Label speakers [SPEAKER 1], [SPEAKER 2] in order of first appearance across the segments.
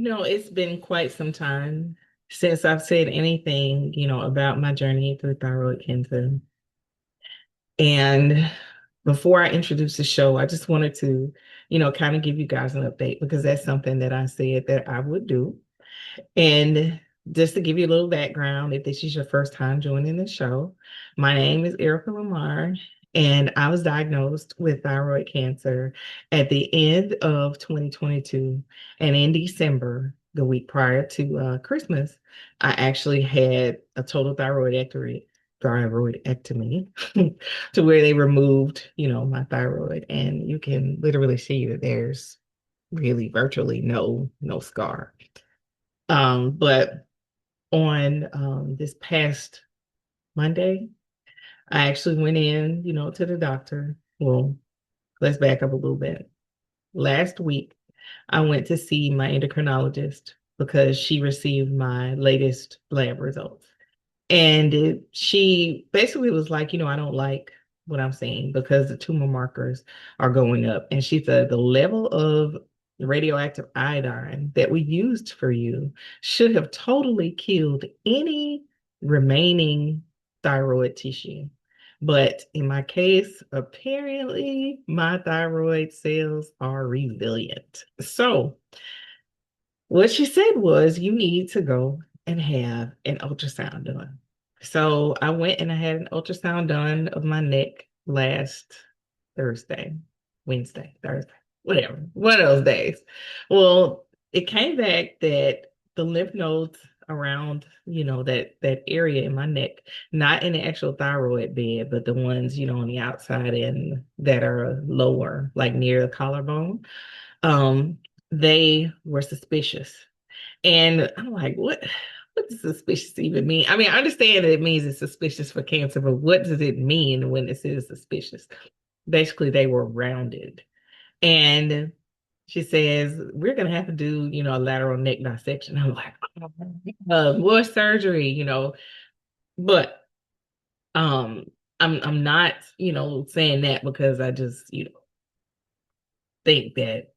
[SPEAKER 1] It's been quite some time since I've said anything, about my journey through thyroid cancer. And before I introduce the show, I just wanted to, kind of give you guys an update because that's something that I said that I would do. And just to give you a little background, if this is your first time joining the show, my name is Erica Lamar, and I was diagnosed with thyroid cancer at the end of 2022. And in December, the week prior to Christmas, I actually had a total thyroidectomy to where they removed, my thyroid. And you can literally see that there's really virtually no scar. But on this past Monday, I actually went in, to the doctor. Well, let's back up a little bit. Last week, I went to see my endocrinologist because she received my latest lab results. And she basically was like, I don't like what I'm seeing because the tumor markers are going up. And she said the level of radioactive iodine that we used for you should have totally killed any remaining thyroid tissue. But in my case, apparently my thyroid cells are resilient. So what she said was, you need to go and have an ultrasound done. So I went and I had an ultrasound done of my neck last Thursday, Wednesday, Thursday, whatever, one of those days. Well, it came back that the lymph nodes around, that area in my neck, not in the actual thyroid bed, but the ones, on the outside and that are lower, like near the collarbone, um, they were suspicious. And I'm like, what does suspicious even mean? I mean, I understand that it means it's suspicious for cancer, but what does it mean when it says suspicious? Basically, they were rounded. And she says, we're gonna have to do, a lateral neck dissection. I'm like, more surgery, but um I'm not, saying that because I just, think that,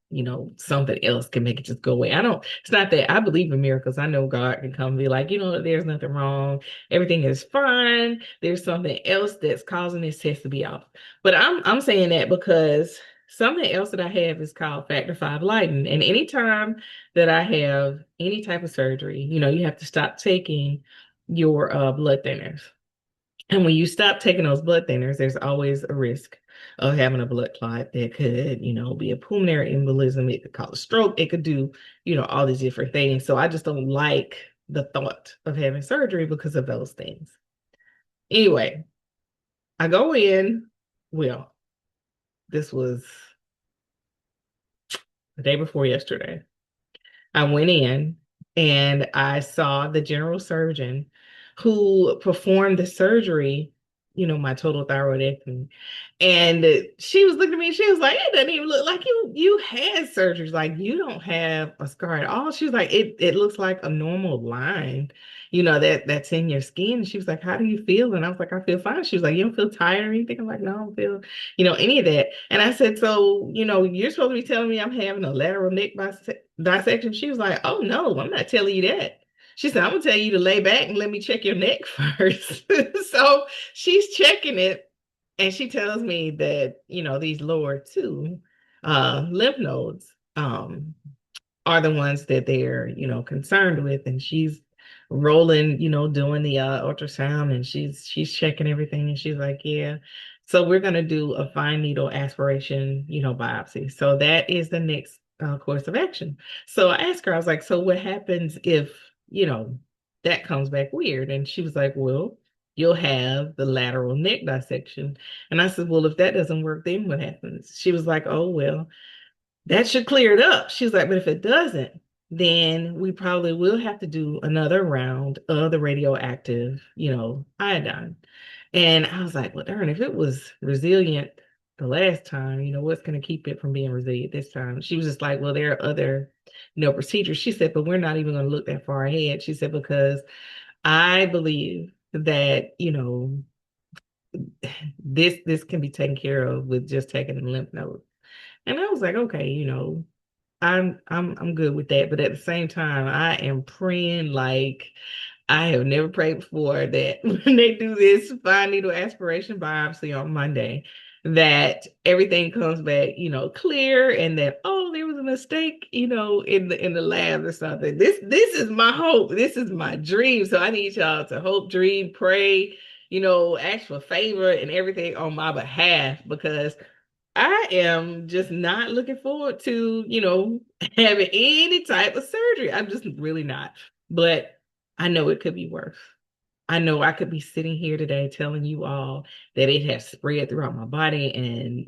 [SPEAKER 1] something else can make it just go away. It's not that I believe in miracles. I know God can come and be like, there's nothing wrong. Everything is fine. There's something else that's causing this test to be off. But I'm saying that because something else that I have is called factor five Leiden. And anytime that I have any type of surgery, you have to stop taking your blood thinners. And when you stop taking those blood thinners, there's always a risk of having a blood clot that could, be a pulmonary embolism. It could cause a stroke. It could do, all these different things. So I just don't like the thought of having surgery because of those things. Anyway, I go in. Well, this was the day before yesterday. I went in and I saw the general surgeon who performed the surgery, my total thyroidectomy. And she was looking at me, she was like, it doesn't even look like you had surgeries. Like you don't have a scar at all. She was like, it looks like a normal line, that's in your skin. And she was like, how do you feel? And I was like, I feel fine. She was like, you don't feel tired or anything? I'm like, no, I don't feel, any of that. And I said, so, you're supposed to be telling me I'm having a lateral neck dissection. She was like, oh no, I'm not telling you that. She said, I'm gonna tell you to lay back and let me check your neck first. So she's checking it and she tells me that, these lower two lymph nodes are the ones that they're, concerned with. And she's rolling, doing the ultrasound and she's checking everything. And she's like, yeah. So we're gonna do a fine needle aspiration, biopsy. So that is the next course of action. So I asked her, I was like, so what happens if, that comes back weird? And she was like, well, you'll have the lateral neck dissection. And I said, well, if that doesn't work, then what happens? She was like, oh, well, that should clear it up. She's like, but if it doesn't, then we probably will have to do another round of the radioactive, iodine. And I was like, well, darn, if it was resilient the last time, what's going to keep it from being resilient this time? She was just like, well, there are other, procedures. She said, but we're not even going to look that far ahead. She said, because I believe that, this can be taken care of with just taking the lymph node. And I was like, okay, I'm good with that, but at the same time, I am praying like I have never prayed before that when they do this fine needle aspiration biopsy on Monday, that everything comes back, clear, and that there was a mistake, in the lab or something. This is my hope. This is my dream. So I need y'all to hope, dream, pray, ask for favor and everything on my behalf because I am just not looking forward to, having any type of surgery. I'm just really not. But I know it could be worse. I know I could be sitting here today telling you all that it has spread throughout my body and,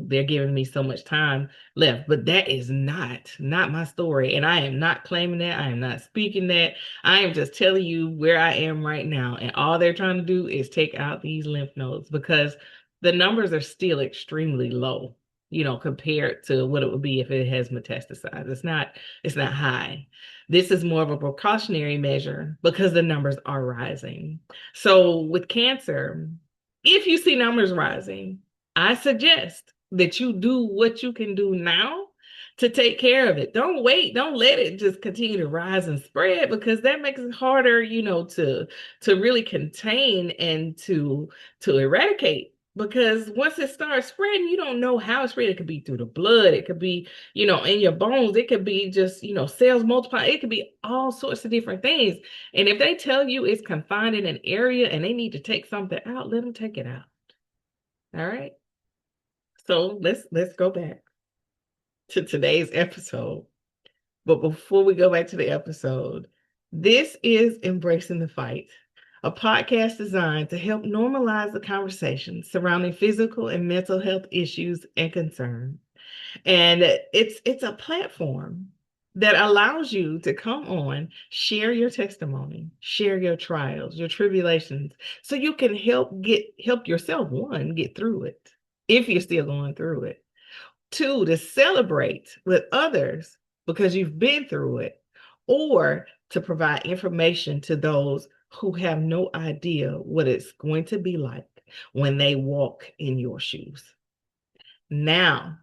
[SPEAKER 1] they're giving me so much time left, but that is not my story. And I am not claiming that. I am not speaking that. I am just telling you where I am right now. And all they're trying to do is take out these lymph nodes because the numbers are still extremely low, compared to what it would be if it has metastasized. It's not high. This is more of a precautionary measure because the numbers are rising. So with cancer, if you see numbers rising, I suggest that you do what you can do now to take care of it. Don't wait. Don't let it just continue to rise and spread because that makes it harder, to really contain and to eradicate. Because once it starts spreading, you don't know how it's spread. It could be through the blood. It could be, in your bones. It could be just, cells multiplying. It could be all sorts of different things. And if they tell you it's confined in an area and they need to take something out, let them take it out. All right. So let's go back to today's episode. But before we go back to the episode, this is Embracing the Fight, a podcast designed to help normalize the conversation surrounding physical and mental health issues and concerns. And it's a platform that allows you to come on, share your testimony, share your trials, your tribulations, so you can help yourself, one, get through it, if you're still going through it. Two, to celebrate with others because you've been through it, or to provide information to those who have no idea what it's going to be like when they walk in your shoes. Now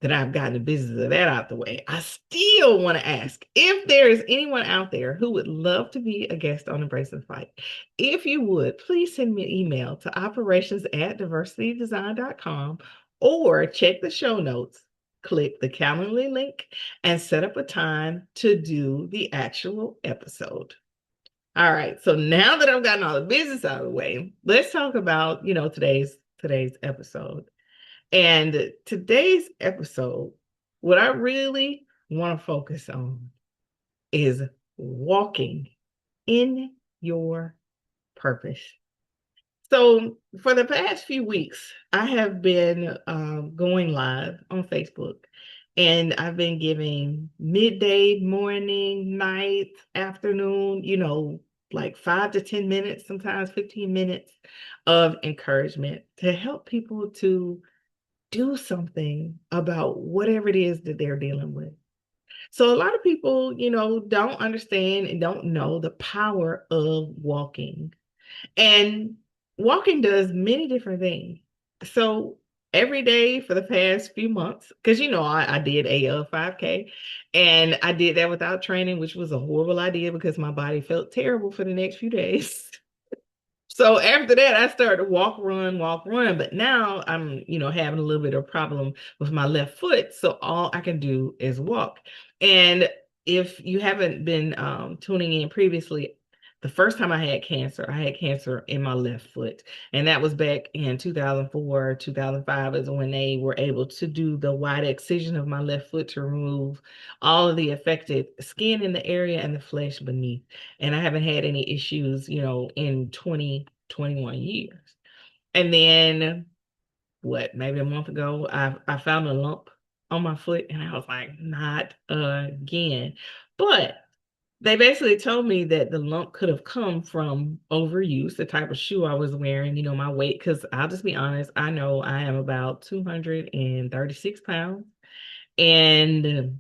[SPEAKER 1] that I've gotten the business of that out the way, I still want to ask if there is anyone out there who would love to be a guest on Embrace and Fight. If you would, please send me an email to operations@diversitydesign.com or check the show notes, click the Calendly link, and set up a time to do the actual episode. All right, so now that I've gotten all the business out of the way, let's talk about, today's episode. And today's episode, what I really want to focus on is walking in your purpose. So, for the past few weeks, I have been going live on Facebook and I've been giving midday, morning, night, afternoon, like 5 to 10 minutes, sometimes 15 minutes of encouragement to help people to do something about whatever it is that they're dealing with. So a lot of people, don't understand and don't know the power of walking. And walking does many different things. So every day for the past few months, because I did a 5K and I did that without training, which was a horrible idea because my body felt terrible for the next few days. So after that, I started to walk, run. But now I'm, having a little bit of problem with my left foot. So all I can do is walk. And if you haven't been tuning in previously, the first time I had cancer in my left foot. And that was back in 2004, 2005 is when they were able to do the wide excision of my left foot to remove all of the affected skin in the area and the flesh beneath. And I haven't had any issues, in 20, 21 years. And then maybe a month ago, I found a lump on my foot and I was like, not again. But they basically told me that the lump could have come from overuse, the type of shoe I was wearing, my weight, because I'll just be honest, I know I am about 236 pounds. And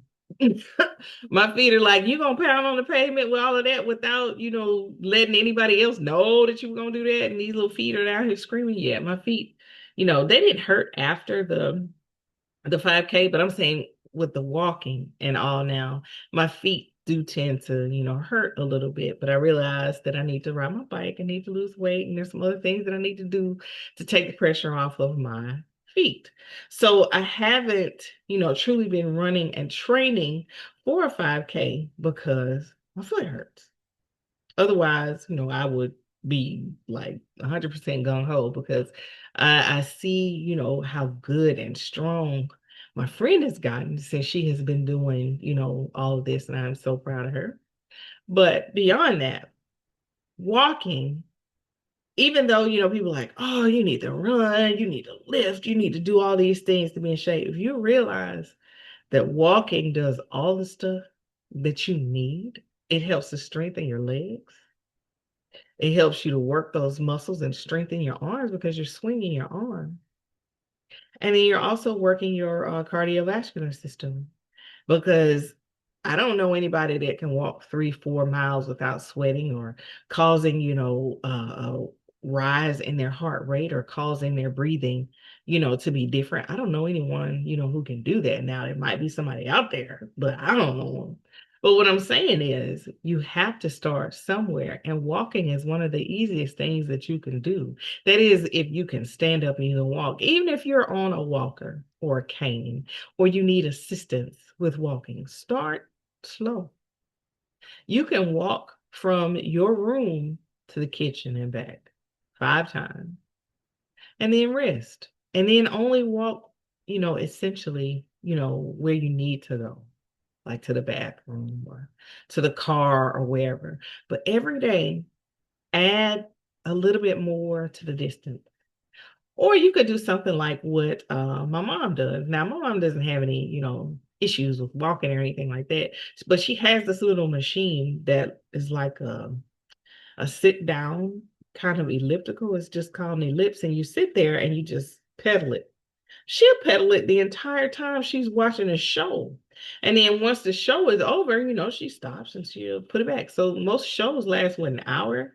[SPEAKER 1] my feet are like, you gonna pound on the pavement with all of that without, letting anybody else know that you were gonna do that. And these little feet are out here screaming. Yeah, my feet, they didn't hurt after the 5K, but I'm saying with the walking and all now, my feet do tend to, hurt a little bit, but I realized that I need to ride my bike, I need to lose weight, and there's some other things that I need to do to take the pressure off of my feet. So I haven't, truly been running and training for a 5K because my foot hurts. Otherwise, I would be like 100% gung ho because I see, how good and strong my friend has gotten since she has been doing, all of this, and I'm so proud of her. But beyond that, walking, even though, people are like, oh, you need to run, you need to lift, you need to do all these things to be in shape. If you realize that walking does all the stuff that you need, it helps to strengthen your legs. It helps you to work those muscles and strengthen your arms because you're swinging your arm. And then you're also working your cardiovascular system because I don't know anybody that can walk 3, 4 miles without sweating or causing, a rise in their heart rate or causing their breathing, to be different. I don't know anyone, who can do that. Now, there might be somebody out there, but I don't know them. But what I'm saying is, you have to start somewhere, and walking is one of the easiest things that you can do. That is, if you can stand up and you can walk, even if you're on a walker or a cane, or you need assistance with walking, start slow. You can walk from your room to the kitchen and back 5 times and then rest. And then only walk, essentially, where you need to go, like to the bathroom or to the car or wherever. But every day, add a little bit more to the distance. Or you could do something like what my mom does. Now, my mom doesn't have any, issues with walking or anything like that, but she has this little machine that is like a sit down kind of elliptical. It's just called an ellipse, and you sit there and you just pedal it. She'll pedal it the entire time she's watching a show. And then once the show is over, she stops and she'll put it back. So most shows last, what, an hour?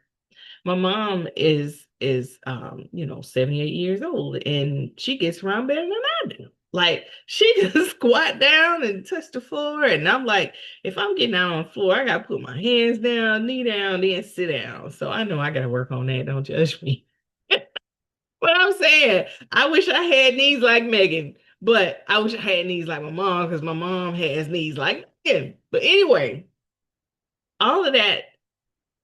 [SPEAKER 1] My mom is 78 years old, and she gets around better than I do. Like, she can squat down and touch the floor. And I'm like, if I'm getting out on the floor, I gotta put my hands down, knee down, then sit down. So I know I gotta work on that. Don't judge me. But I'm saying, I wish I had knees like Megan, but I wish I had knees like my mom because my mom has knees like Megan. But anyway, all of that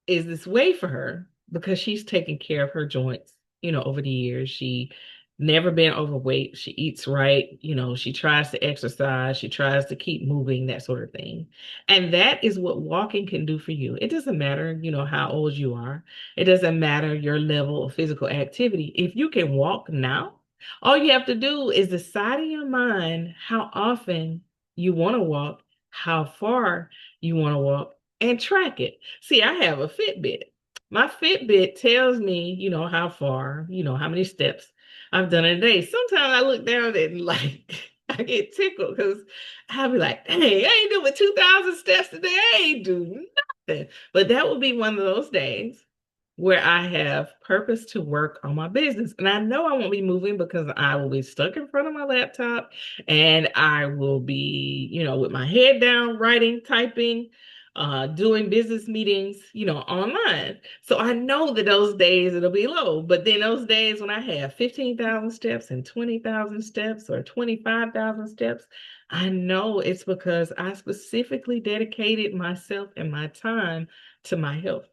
[SPEAKER 1] is this way for her because she's taken care of her joints, over the years. She never been overweight. She eats right. She tries to exercise. She tries to keep moving, that sort of thing. And that is what walking can do for you. It doesn't matter, how old you are. It doesn't matter your level of physical activity. If you can walk now, all you have to do is decide in your mind how often you want to walk, how far you want to walk, and track it. See, I have a Fitbit. My Fitbit tells me, how far, how many steps I've done in a day. Sometimes I look down and like I get tickled because I'll be like, hey, I ain't doing 2,000 steps today. I ain't do nothing. But that would be one of those days where I have purpose to work on my business. And I know I won't be moving because I will be stuck in front of my laptop and I will be, with my head down, writing, typing, doing business meetings, online. So I know that those days it'll be low. But then those days when I have 15,000 steps and 20,000 steps or 25,000 steps, I know it's because I specifically dedicated myself and my time to my health.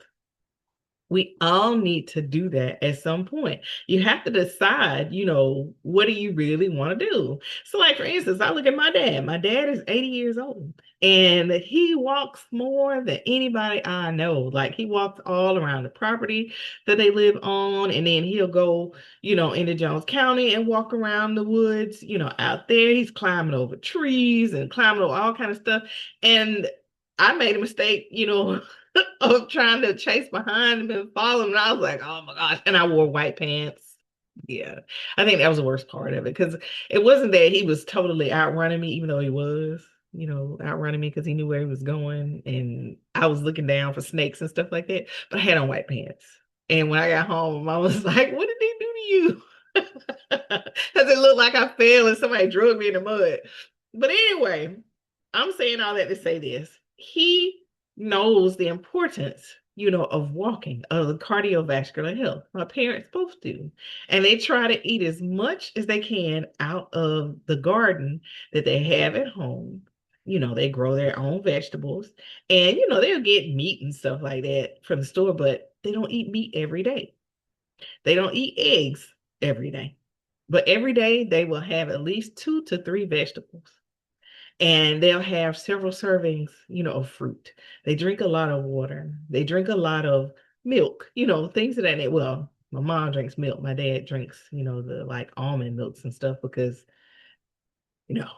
[SPEAKER 1] We all need to do that at some point. You have to decide, what do you really want to do? So, like, for instance, I look at my dad. My dad is 80 years old and he walks more than anybody I know. Like, he walks all around the property that they live on, and then he'll go, into Jones County and walk around the woods, out there. He's climbing over trees and climbing over all kind of stuff. And I made a mistake, of trying to chase behind him and follow him. And I was like, oh my gosh. And I wore white pants. Yeah. I think that was the worst part of it because it wasn't that he was totally outrunning me, even though he was, outrunning me because he knew where he was going. And I was looking down for snakes and stuff like that. But I had on white pants. And when I got home, I was like, what did he do to you? Because it looked like I fell and somebody drug me in the mud. But anyway, I'm saying all that to say this. He knows the importance, of walking, of the cardiovascular health. My parents both do. And they try to eat as much as they can out of the garden that they have at home. They grow their own vegetables. And, they'll get meat and stuff like that from the store, but they don't eat meat every day. They don't eat eggs every day. But every day they will have at least 2 to 3 vegetables, and they'll have several servings, of fruit. They drink a lot of water. They drink a lot of milk, things of that nature. Well, my mom drinks milk. My dad drinks, the like almond milks and stuff because, you know,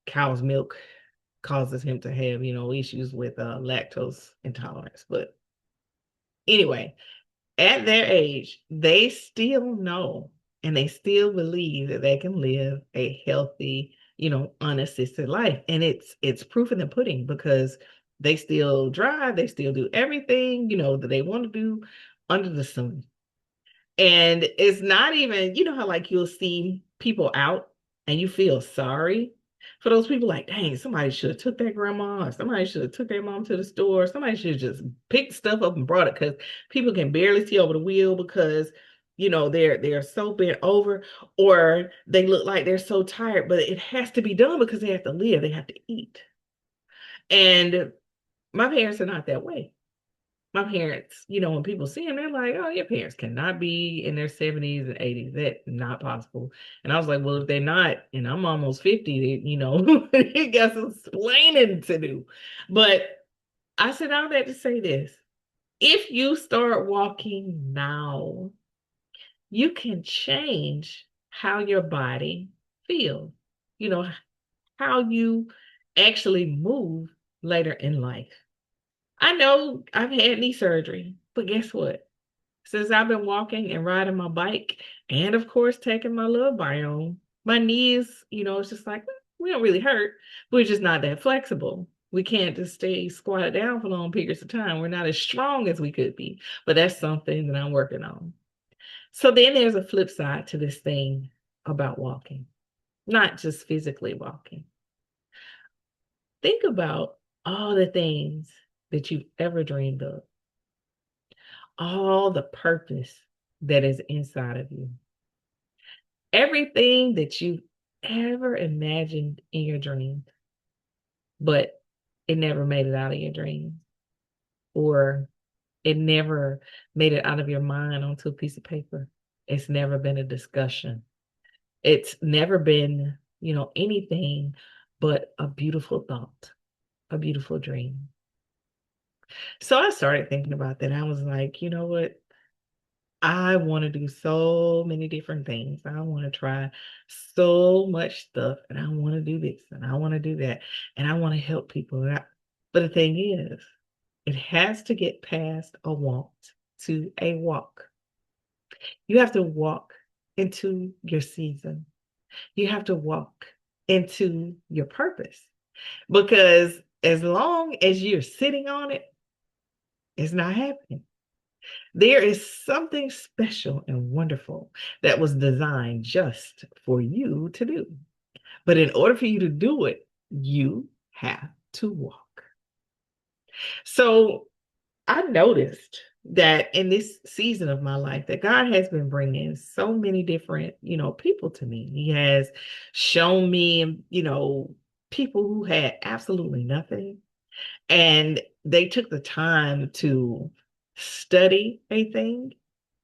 [SPEAKER 1] cow's milk causes him to have, issues with lactose intolerance. But anyway, at their age, they still know and they still believe that they can live a healthy, unassisted life. And it's proof in the pudding because they still drive, they still do everything, that they want to do under the sun. And it's not even, how like you'll see people out and you feel sorry for those people, like, dang, somebody should have took their grandma, or somebody should have took their mom to the store, somebody should have just picked stuff up and brought it because people can barely see over the wheel because they're so bent over, or they look like they're so tired, but it has to be done because they have to live, they have to eat. And my parents are not that way. My parents, when people see them, they're like, oh, your parents cannot be in their 70s and 80s. That's not possible. And I was like, well, if they're not, and I'm almost 50, they, they got some explaining to do. But I said all that to say this. If you start walking now, you can change how your body feels, you know, how you actually move later in life. I know I've had knee surgery, but guess what? Since I've been walking and riding my bike, and of course taking my Love Biome, my knees, it's just like we don't really hurt. We're just not that flexible. We can't just stay squatted down for long periods of time. We're not as strong as we could be. But that's something that I'm working on. So then there's a flip side to this thing about walking, not just physically walking. Think about all the things that you've ever dreamed of, all the purpose that is inside of you, everything that you've ever imagined in your dreams, but it never made it out of your dreams, or it never made it out of your mind onto a piece of paper. It's never been a discussion. It's never been, anything but a beautiful thought, a beautiful dream. So I started thinking about that. I was like, you know what? I want to do so many different things. I want to try so much stuff, and I want to do this, and I want to do that, and I want to help people. But the thing is, it has to get past a want to a walk. You have to walk into your season. You have to walk into your purpose, because as long as you're sitting on it, it's not happening. There is something special and wonderful that was designed just for you to do. But in order for you to do it, you have to walk. So I noticed that in this season of my life that God has been bringing so many different, people to me. He has shown me, people who had absolutely nothing, and they took the time to study a thing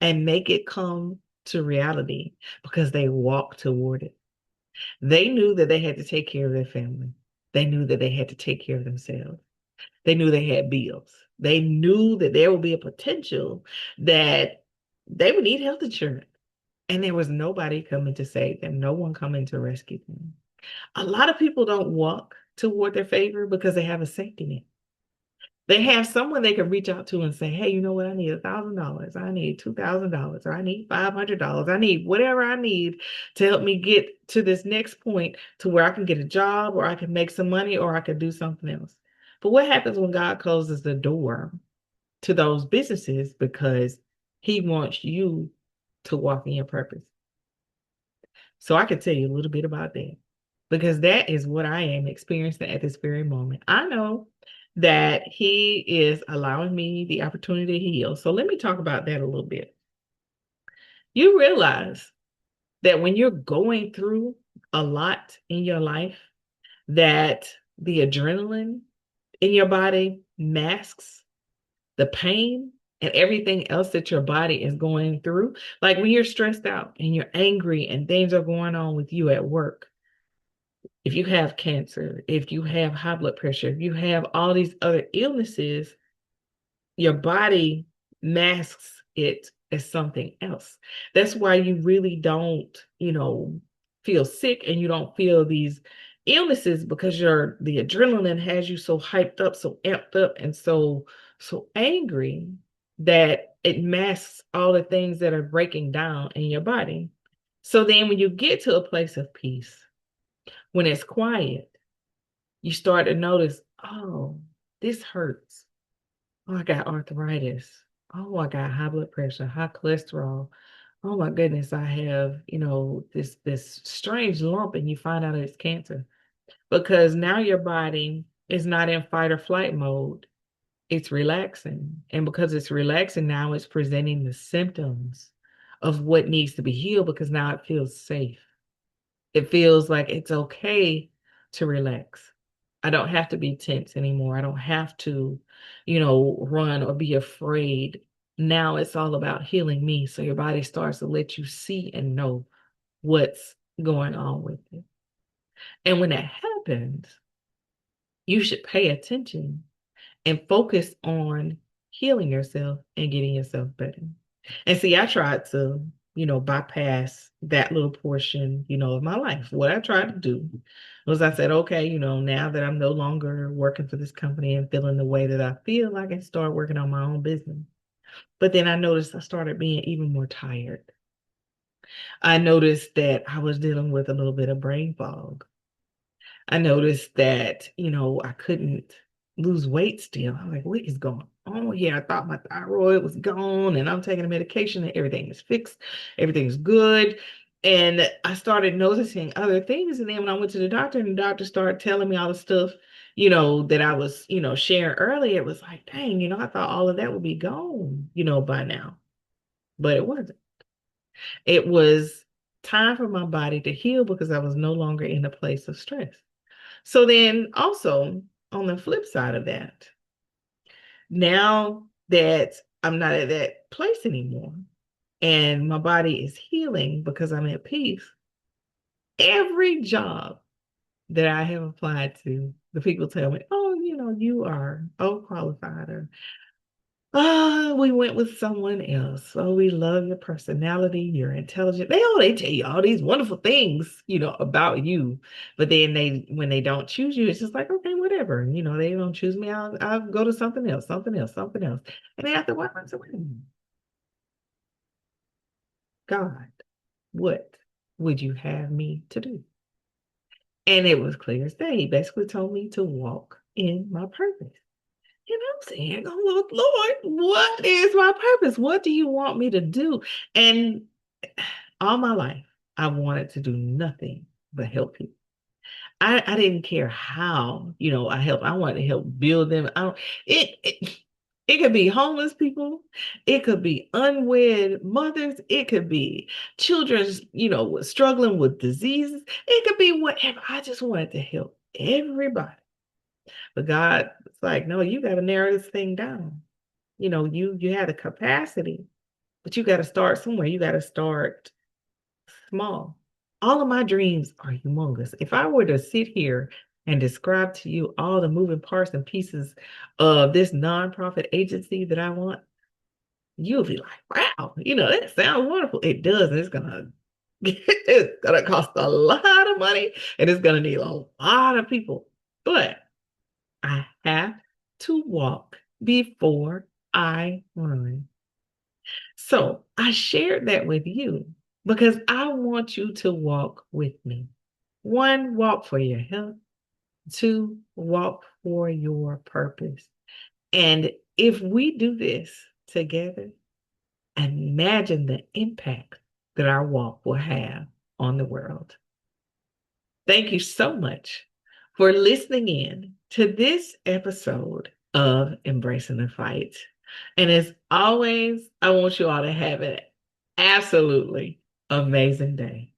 [SPEAKER 1] and make it come to reality because they walked toward it. They knew that they had to take care of their family. They knew that they had to take care of themselves. They knew they had bills. They knew that there would be a potential that they would need health insurance. And there was nobody coming to save them, no one coming to rescue them. A lot of people don't walk toward their favor because they have a safety net. They have someone they can reach out to and say, hey, you know what? I need $1,000. I need $2,000, or I need $500. I need whatever I need to help me get to this next point to where I can get a job, or I can make some money, or I can do something else. But what happens when God closes the door to those businesses because he wants you to walk in your purpose? So I can tell you a little bit about that. because that is what I am experiencing at this very moment. I know that He is allowing me the opportunity to heal. So let me talk about that a little bit. You realize that when you're going through a lot in your life, that the adrenaline in your body masks the pain and everything else that your body is going through. Like when you're stressed out and you're angry and things are going on with you at work, if you have cancer, if you have high blood pressure, if you have all these other illnesses, your body masks it as something else. That's why you really don't, feel sick and you don't feel these illnesses because the adrenaline has you so hyped up, so amped up, and so angry that it masks all the things that are breaking down in your body. So then when you get to a place of peace, when it's quiet, you start to notice, oh, this hurts. Oh, I got arthritis. Oh, I got high blood pressure, high cholesterol. Oh my goodness, I have, this strange lump and you find out it's cancer. Because now your body is not in fight or flight mode. It's relaxing. And because it's relaxing now, it's presenting the symptoms of what needs to be healed because now it feels safe. It feels like it's okay to relax. I don't have to be tense anymore. I don't have to, run or be afraid. Now it's all about healing me. So your body starts to let you see and know what's going on with it. And when that happens, you should pay attention and focus on healing yourself and getting yourself better. And see, I tried to, bypass that little portion, of my life. What I tried to do was I said, okay, now that I'm no longer working for this company and feeling the way that I feel, I can start working on my own business. But then I noticed I started being even more tired. I noticed that I was dealing with a little bit of brain fog. I noticed that, I couldn't lose weight still. I'm like, what is going on here? I thought my thyroid was gone and I'm taking a medication and everything is fixed, everything's good. And I started noticing other things. And then when I went to the doctor and the doctor started telling me all the stuff, that I was, sharing earlier, it was like, dang, I thought all of that would be gone, by now. But it wasn't. It was time for my body to heal because I was no longer in a place of stress. So then also on the flip side of that, now that I'm not at that place anymore and my body is healing because I'm at peace, every job that I have applied to, the people tell me, oh, you are overqualified or oh, we went with someone else. Oh, we love your personality, you're intelligent. They tell you all these wonderful things, about you. But then when they don't choose you, it's just like, okay, whatever. They don't choose me. I'll go to something else, something else, something else. And then after a while, I said, wait a minute, God, what would you have me to do? And it was clear as day. He basically told me to walk in my purpose. And I'm saying, oh, Lord, what is my purpose? What do you want me to do? And all my life, I wanted to do nothing but help people. I didn't care how, I help. I wanted to help build them. It could be homeless people. It could be unwed mothers. It could be children, struggling with diseases. It could be whatever. I just wanted to help everybody. But God was like, no, you got to narrow this thing down. You have the capacity, but you got to start somewhere. You got to start small. All of my dreams are humongous. If I were to sit here and describe to you all the moving parts and pieces of this nonprofit agency that I want, you'll be like, wow, that sounds wonderful. It does. And it's gonna cost a lot of money and it's gonna need a lot of people. But I have to walk before I run. So I shared that with you because I want you to walk with me. One, walk for your health. Two, walk for your purpose. And if we do this together, imagine the impact that our walk will have on the world. Thank you so much for listening in to this episode of Embracing the Fight. And as always, I want you all to have an absolutely amazing day.